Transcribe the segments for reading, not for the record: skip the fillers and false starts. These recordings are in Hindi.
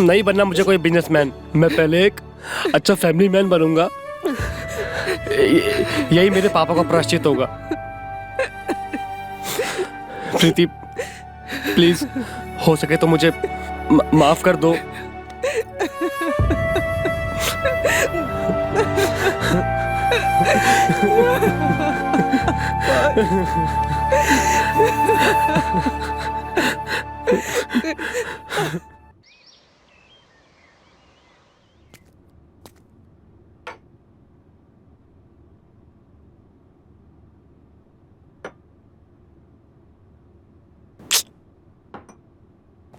नहीं बनना मुझे कोई बिजनेसमैन, मैं पहले एक अच्छा फैमिली मैन बनूंगा। यही मेरे पापा का प्रायश्चित होगा। प्रीति प्लीज, हो सके तो मुझे माफ कर दो।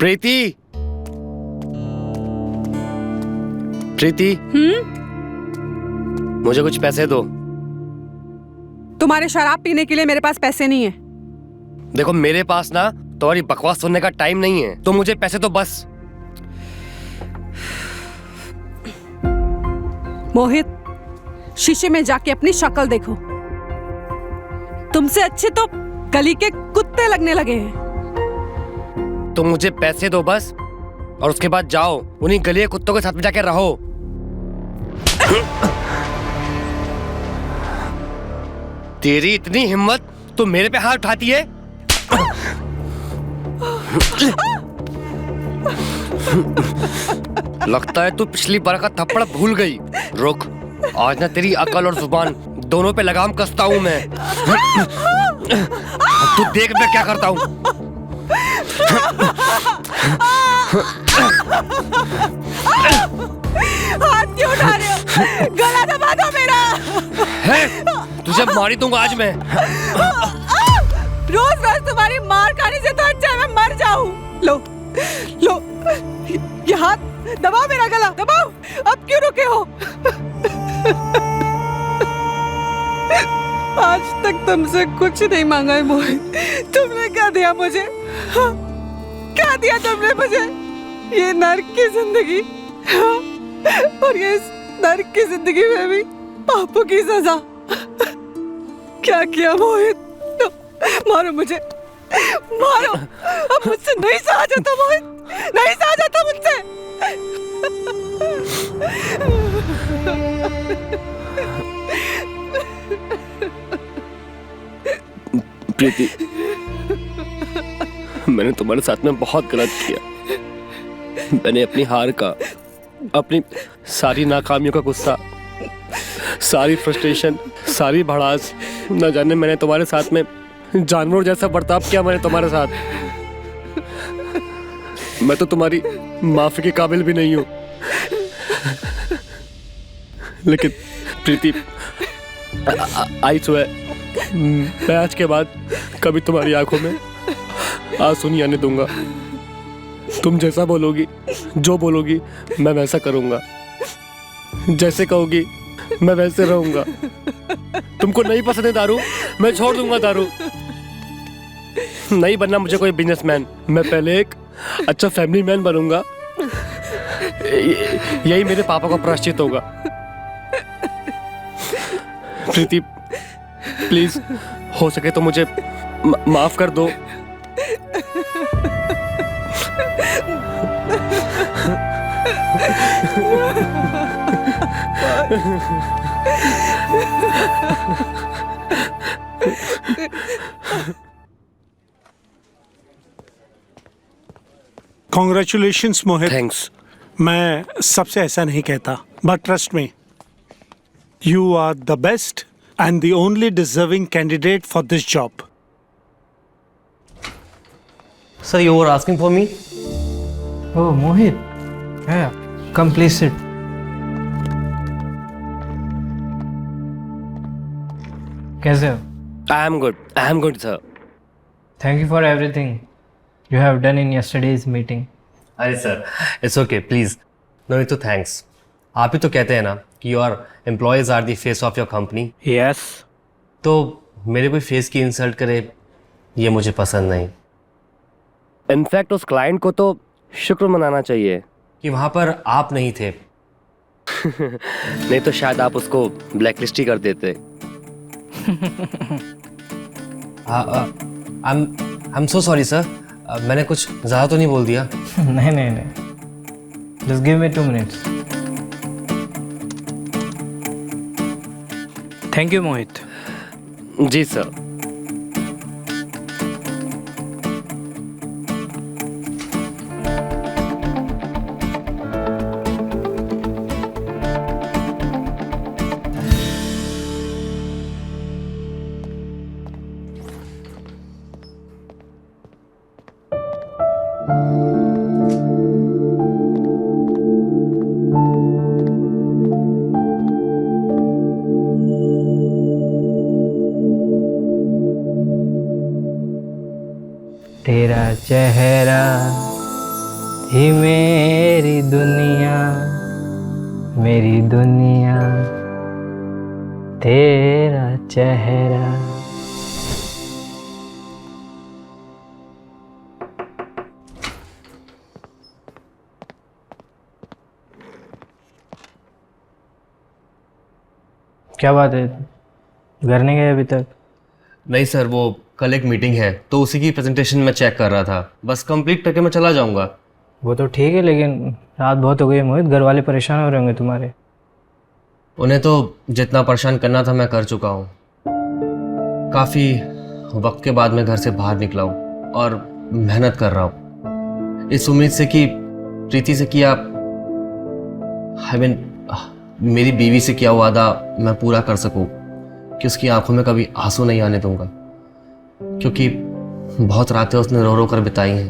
प्रीति, प्रीति, मुझे कुछ पैसे दो। तुम्हारे शराब पीने के लिए मेरे पास पैसे नहीं है। देखो मेरे पास ना तुम्हारी बकवास सुनने का टाइम नहीं है, तो मुझे पैसे तो बस। मोहित, शीशे में जाके अपनी शक्ल देखो। तुमसे अच्छे तो गली के कुत्ते लगने लगे हैं। तो मुझे पैसे दो बस, और उसके बाद जाओ उन्हीं गली के कुत्तों के साथ में जाके रहो। तेरी इतनी हिम्मत, तो मेरे पे हाथ उठाती है? लगता है तू पिछली बार का थप्पड़ भूल गई। रुक, आज ना तेरी अकल और जुबान दोनों पे लगाम कसता हूं मैं। तू देख मैं क्या करता हूं। हाथ क्यों उठा रहे हो? गला दबा दो मेरा। तुझे मारी दूंगा आज मैं। रोज रोज तुम्हारी मार खाने से तो अच्छा है मैं मर जाऊं। लो लो, ये हाथ दबाओ, मेरा गला दबाओ। अब क्यों रुके हो? आज तक तुमसे कुछ नहीं मांगा है मोहित। तुमने क्या दिया मुझे? हाँ? क्या दिया तुमने मुझे? ये नर्क की जिंदगी, हाँ? और ये इस नर्क की जिंदगी में भी पापों की सजा। क्या किया मोहित? मारो मुझे, मारो। अब मुझसे नहीं सहा जाता मोहित, नहीं सहा जाता मुझसे। प्रीति, मैंने तुम्हारे साथ में बहुत गलत किया। मैंने अपनी हार का, अपनी सारी नाकामियों का गुस्सा, सारी फ्रस्ट्रेशन, सारी भड़ास, न जाने मैंने तुम्हारे साथ में जानवर जैसा बर्ताव किया। मैंने तुम्हारे साथ, मैं तो तुम्हारी माफी के काबिल भी नहीं हूं। लेकिन प्रीति, आई स्वेयर, मैं आज के बाद कभी तुम्हारी आंखों में आंसू नहीं आने दूंगा। तुम जैसा बोलोगी, जो बोलोगी, मैं वैसा करूंगा। जैसे कहोगी मैं वैसे रहूंगा। तुमको नहीं पसंद है दारू, मैं छोड़ दूंगा दारू। नहीं बनना मुझे कोई बिजनेसमैन, मैं पहले एक अच्छा फैमिली मैन बनूंगा। यही मेरे पापा का प्रायश्चित होगा। प्रीति प्लीज, हो सके तो मुझे माफ कर दो। Congratulations मोहित। थैंक्स। मैं सबसे ऐसा नहीं कहता, but trust me, you are the best and the only deserving candidate for this job. Sir, you were asking for me? Oh, Mohit. Yeah, come please sit. कैसे हो? I am good, sir. Thank you for everything you have done in yesterday's meeting. अरे sir, it's okay, please no need to thanks. आप ही तो कहते हैं ना कि your employees are the face of your company. Yes. तो मेरे कोई फेस की इंसल्ट करे ये मुझे पसंद नहीं। इनफैक्ट उस क्लाइंट को तो शुक्र मनाना चाहिए कि वहाँ पर आप नहीं थे। नहीं तो शायद आप उसको ब्लैकलिस्ट ही कर देते। I am so sorry sir, मैंने कुछ ज़्यादा तो नहीं बोल दिया? नहीं नहीं नहीं, Just give me 2 minutes. Thank you, Mohit. जी सर। तेरा चेहरा ही मेरी दुनिया, मेरी दुनिया तेरा चेहरा। क्या बात है, घर नहीं गए अभी तक? नहीं सर, वो कल एक मीटिंग है तो उसी की प्रेजेंटेशन में चेक कर रहा था, बस कंप्लीट करके मैं चला जाऊंगा। वो तो ठीक है, लेकिन रात बहुत हो गई है मोहित, घर वाले परेशान हो रहे होंगे तुम्हारे। उन्हें तो जितना परेशान करना था मैं कर चुका हूँ। काफ़ी वक्त के बाद मैं घर से बाहर निकला हूँ और मेहनत कर रहा हूँ इस उम्मीद से कि प्रीति से किया मेरी बीवी से किया वादा मैं पूरा कर सकूं कि उसकी आंखों में कभी आंसू नहीं आने दूंगा, क्योंकि बहुत रातें उसने रो रो कर बिताई हैं।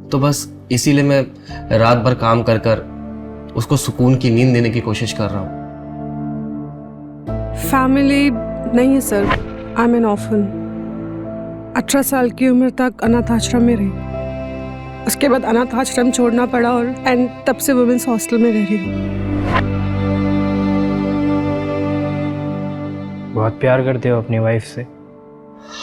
तो बस इसीलिए मैं रात भर काम कर कर उसको सुकून की नींद देने की कोशिश कर रहा हूँ। फैमिली नहीं है sir, I am N orphan. 18 साल की उम्र तक अनाथ आश्रम में रही, उसके बाद अनाथ आश्रम छोड़ना पड़ा और तब से वुमेन्स हॉस्टल में रह रही हूँ। बहुत प्यार करते हो अपनी वाइफ से?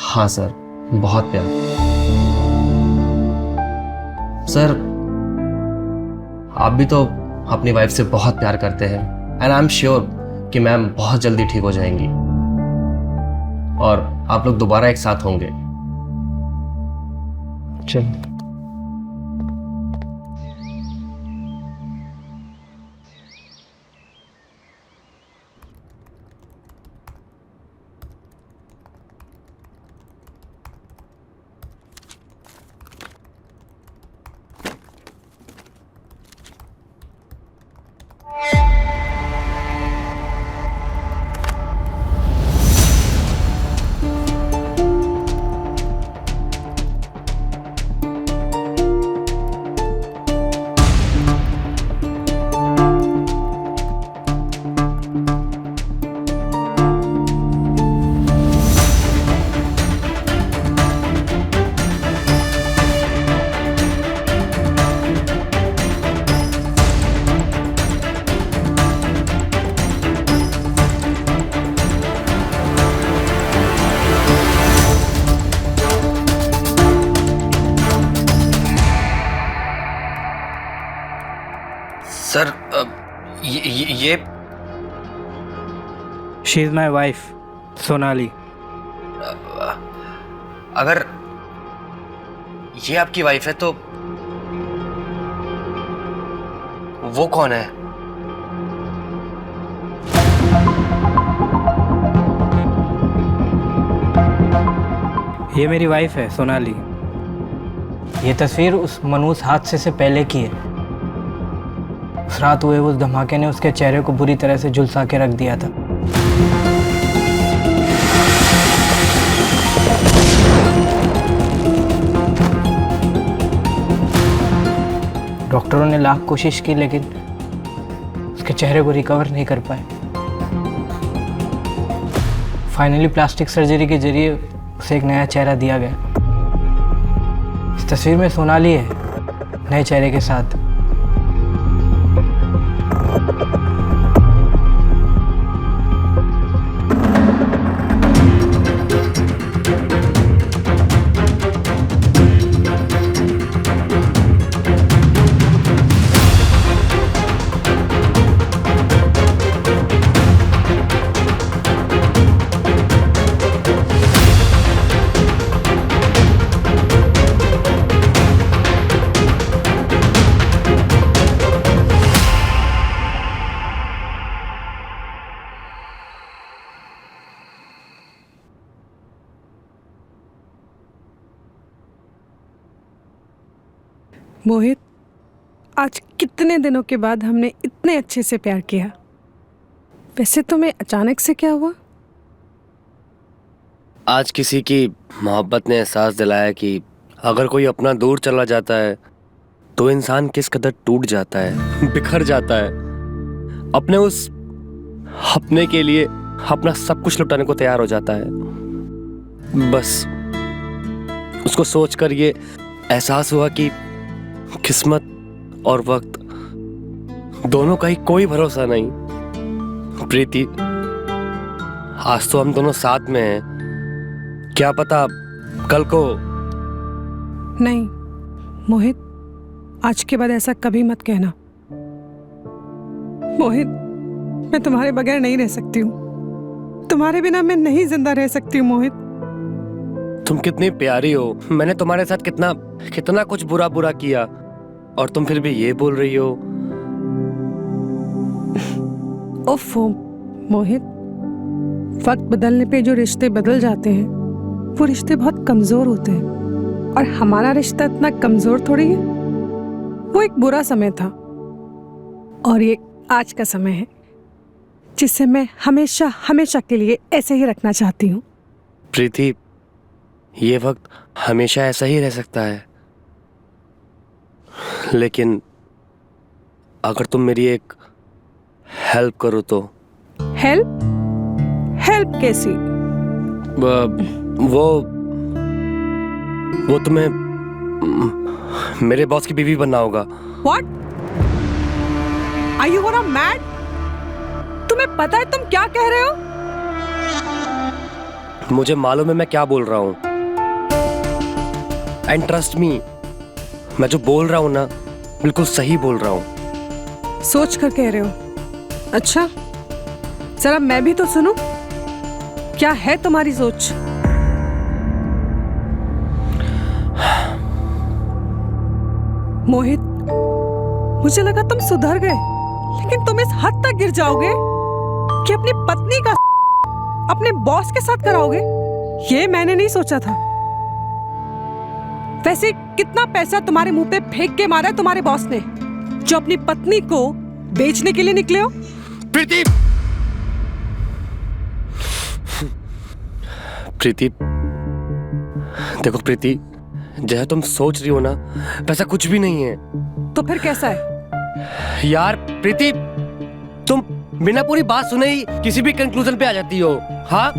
हाँ सर, बहुत प्यार। सर आप भी तो अपनी वाइफ से बहुत प्यार करते हैं एंड आई एम श्योर कि मैम बहुत जल्दी ठीक हो जाएंगी और आप लोग दोबारा एक साथ होंगे। चल। सर ये she is my wife Sonali. अगर ये आपकी वाइफ है तो वो कौन है? ये मेरी वाइफ है सोनाली। ये तस्वीर उस मनूस हादसे से पहले की है। उस रात हुए उस धमाके ने उसके चेहरे को बुरी तरह से झुलसा के रख दिया था। डॉक्टरों ने लाख कोशिश की लेकिन उसके चेहरे को रिकवर नहीं कर पाए। फाइनली प्लास्टिक सर्जरी के जरिए उसे एक नया चेहरा दिया गया। इस तस्वीर में सोनाली है नए चेहरे के साथ। मोहित, आज कितने दिनों के बाद हमने इतने अच्छे से प्यार किया। वैसे तुम्हें अचानक से क्या हुआ? आज किसी की मोहब्बत ने एहसास दिलाया कि अगर कोई अपना दूर चला जाता है तो इंसान किस कदर टूट जाता है, बिखर जाता है, अपने उस अपने के लिए अपना सब कुछ लुटाने को तैयार हो जाता है। बस उसको सोचकर ये एहसास हुआ कि किस्मत और वक्त दोनों का ही कोई भरोसा नहीं। प्रीति, आज तो हम दोनों साथ में हैं, क्या पता कल को। नहीं मोहित, आज के बाद ऐसा कभी मत कहना। मोहित, मैं तुम्हारे बगैर नहीं रह सकती हूँ। तुम्हारे बिना मैं नहीं जिंदा रह सकती हूँ मोहित। तुम कितनी प्यारी हो, मैंने तुम्हारे साथ कितना कितना कुछ बुरा बुरा किया और तुम फिर भी ये बोल रही हो। ओफो मोहित, वक्त बदलने पे जो रिश्ते बदल जाते हैं वो रिश्ते बहुत कमजोर होते हैं, और हमारा रिश्ता इतना कमजोर थोड़ी है। वो एक बुरा समय था और ये आज का समय है जिसे मैं हमेशा हमेशा के लिए ऐसे ही रखना चाहती हूँ। प्रीति, ये वक्त हमेशा ऐसा ही रह सकता है, लेकिन अगर तुम मेरी एक हेल्प करो तो। हेल्प? हेल्प कैसी? वो तुम्हें मेरे बॉस की बीवी बनना होगा। What? Are you gonna mad? तुम्हें पता है तुम क्या कह रहे हो? मुझे मालूम है मैं क्या बोल रहा हूँ, एंड ट्रस्ट मी, मैं जो बोल रहा हूँ ना बिल्कुल सही बोल रहा हूँ। सोच कर कह रहे हो? अच्छा, जरा मैं भी तो सुनूं। क्या है तुम्हारी सोच? मोहित, मुझे लगा तुम सुधर गए, लेकिन तुम इस हद तक गिर जाओगे कि अपनी पत्नी का अपने बॉस के साथ कराओगे। ये मैंने नहीं सोचा था। वैसे कितना पैसा तुम्हारे मुंह पे फेंक के मारा है तुम्हारे बॉस ने, जो अपनी पत्नी को बेचने के लिए निकले हो? प्रीति, प्रीति, देखो प्रीति, जैसा तुम सोच रही हो ना वैसा कुछ भी नहीं है। तो फिर कैसा है? यार प्रीति, तुम बिना पूरी बात सुने ही किसी भी कंक्लूजन पे आ जाती हो। हाँ,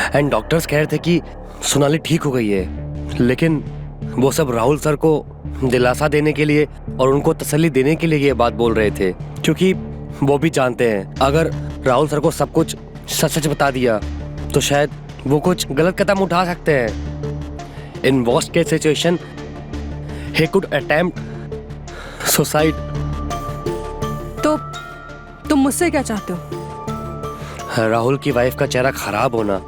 एंड डॉक्टर्स कह रहे थे कि सोनाली ठीक हो गई है, लेकिन वो सब राहुल सर को दिलासा देने के लिए और उनको तसल्ली देने के लिए ये बात बोल रहे थे, क्योंकि वो भी जानते हैं अगर राहुल सर को सब कुछ सच सच बता दिया तो शायद वो कुछ गलत कदम उठा सकते हैं। In worst case situation he could attempt suicide. तो तुम मुझसे क्या चाहते हो? राहुल की वाइफ का चेहरा खराब होना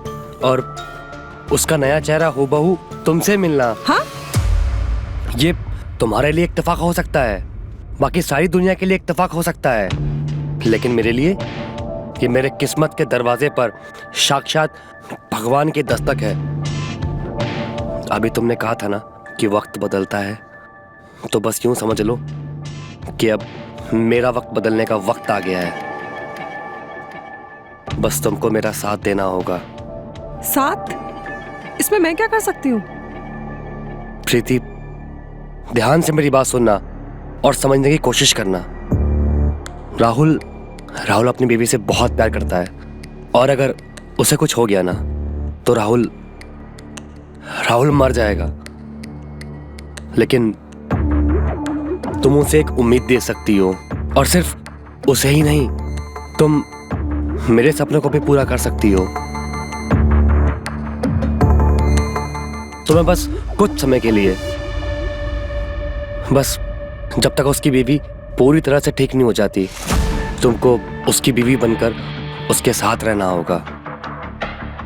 और उसका नया चेहरा हूबहू तुमसे मिलना। हाँ? ये तुम्हारे लिए इत्तेफाक हो सकता है, बाकी सारी दुनिया के लिए इत्तेफाक हो सकता है, लेकिन मेरे लिए ये मेरे किस्मत के दरवाजे पर साक्षात भगवान की दस्तक है। अभी तुमने कहा था ना कि वक्त बदलता है, तो बस यूं समझ लो कि अब मेरा वक्त बदलने का वक्त आ गया है। बस तुमको मेरा साथ देना होगा। साथ? इसमें मैं क्या कर सकती हूँ? प्रीति, ध्यान से मेरी बात सुनना और समझने की कोशिश करना। राहुल अपनी बीवी से बहुत प्यार करता है, और अगर उसे कुछ हो गया ना तो राहुल मर जाएगा। लेकिन तुम उसे एक उम्मीद दे सकती हो, और सिर्फ उसे ही नहीं, तुम मेरे सपनों को भी पूरा कर सकती हो। तुम्हें बस कुछ समय के लिए, बस जब तक उसकी बीवी पूरी तरह से ठीक नहीं हो जाती, तुमको उसकी बीवी बनकर उसके साथ रहना होगा,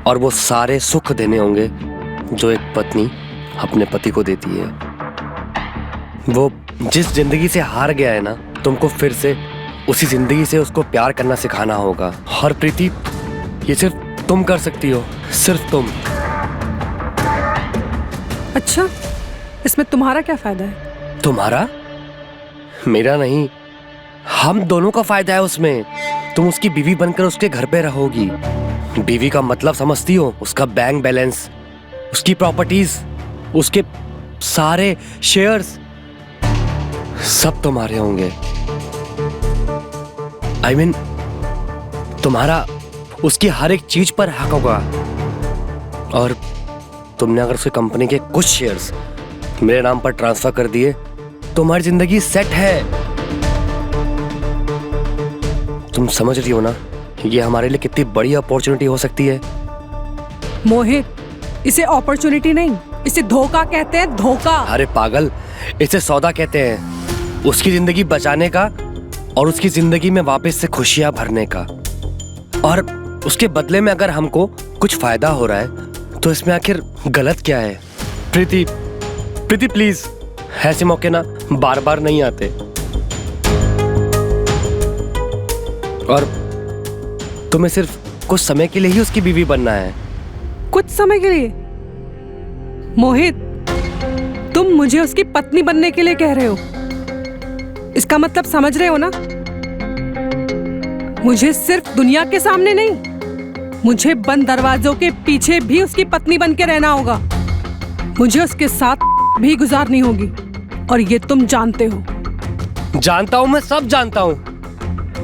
और वो सारे सुख देने होंगे जो एक पत्नी अपने पति को देती है। वो जिस जिंदगी से हार गया है ना, तुमको फिर से उसी जिंदगी से उसको प्यार करना सिखाना होगा। और प्रीति, ये सिर्फ तुम कर सकती हो, सिर्फ तुम। अच्छा, इसमें तुम्हारा क्या फायदा है? तुम्हारा? मेरा नहीं, हम दोनों का फायदा है उसमें। तुम उसकी बीवी बनकर उसके घर पे रहोगी। बीवी का मतलब समझती हो? उसका बैंक बैलेंस, उसकी प्रॉपर्टीज, उसके सारे शेयर्स सब तुम्हारे होंगे। I mean, तुम्हारा उसकी हर एक चीज पर हक होगा। और तुमने अगर उसकी कंपनी के कुछ शेयर्स मेरे नाम पर ट्रांसफर कर दिए तो तुम्हारी जिंदगी सेट है। तुम समझ रही हो ना, ये हमारे लिए कितनी बड़ी अपॉर्चुनिटी हो सकती है। मोहित, इसे अपॉर्चुनिटी नहीं, इसे धोखा कहते हैं, धोखा। अरे पागल, इसे सौदा कहते हैं। उसकी जिंदगी बचाने का और उसकी जिंदगी में वापस से खुशियां भरने का। और उसके बदले में अगर हमको कुछ फायदा हो रहा है तो इसमें आखिर गलत क्या है? प्रीति, प्रीति प्लीज, ऐसे मौके ना बार बार नहीं आते। और तुम्हें सिर्फ कुछ समय के लिए ही उसकी बीवी बनना है। कुछ समय के लिए? मोहित, तुम मुझे उसकी पत्नी बनने के लिए कह रहे हो। इसका मतलब समझ रहे हो ना? मुझे सिर्फ दुनिया के सामने नहीं, मुझे बंद दरवाजों के पीछे भी उसकी पत्नी बन के रहना होगा। मुझे उसके साथ भी गुजारनी होगी, और ये तुम जानते हो। जानता हूं, मैं सब जानता हूं,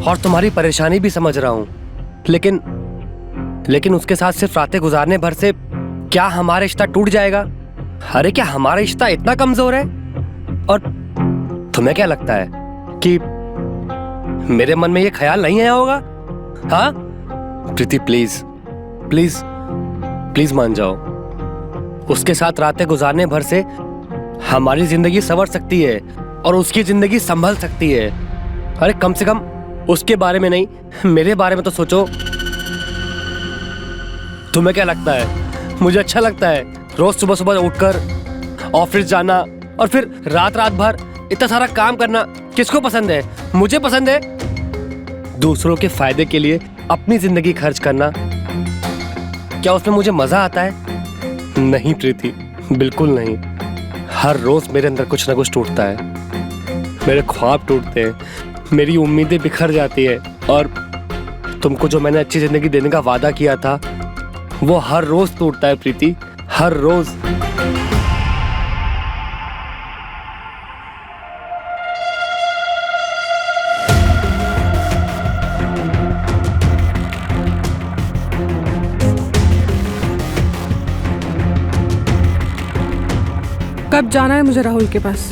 और तुम्हारी परेशानी भी समझ रहा हूं। लेकिन उसके साथ सिर्फ रातें गुजारने भर से क्या हमारा रिश्ता टूट जाएगा? अरे क्या हमारा रिश्ता इतना कमजोर है? और तुम्हें क्या लगता है कि मेरे मन में ये ख्याल नहीं आया होगा? हाँ प्रीति, प्लीज प्लीज प्लीज मान जाओ। उसके साथ रातें गुजारने भर से हमारी जिंदगी संवर सकती है और उसकी जिंदगी संभल सकती है। अरे कम से कम उसके बारे में नहीं, मेरे बारे में तो सोचो। तुम्हें क्या लगता है मुझे अच्छा लगता है रोज सुबह सुबह उठकर ऑफिस जाना और फिर रात रात भर इतना सारा काम करना? किसको पसंद है? मुझे पसंद है। दूसरों के फायदे के लिए अपनी जिंदगी खर्च करना, क्या उसमें मुझे मजा आता है? नहीं प्रीति, बिल्कुल नहीं। हर रोज मेरे अंदर कुछ ना कुछ टूटता है। मेरे ख्वाब टूटते हैं, मेरी उम्मीदें बिखर जाती है, और तुमको जो मैंने अच्छी जिंदगी देने का वादा किया था वो हर रोज टूटता है प्रीति, हर रोज। कब जाना है मुझे राहुल के पास?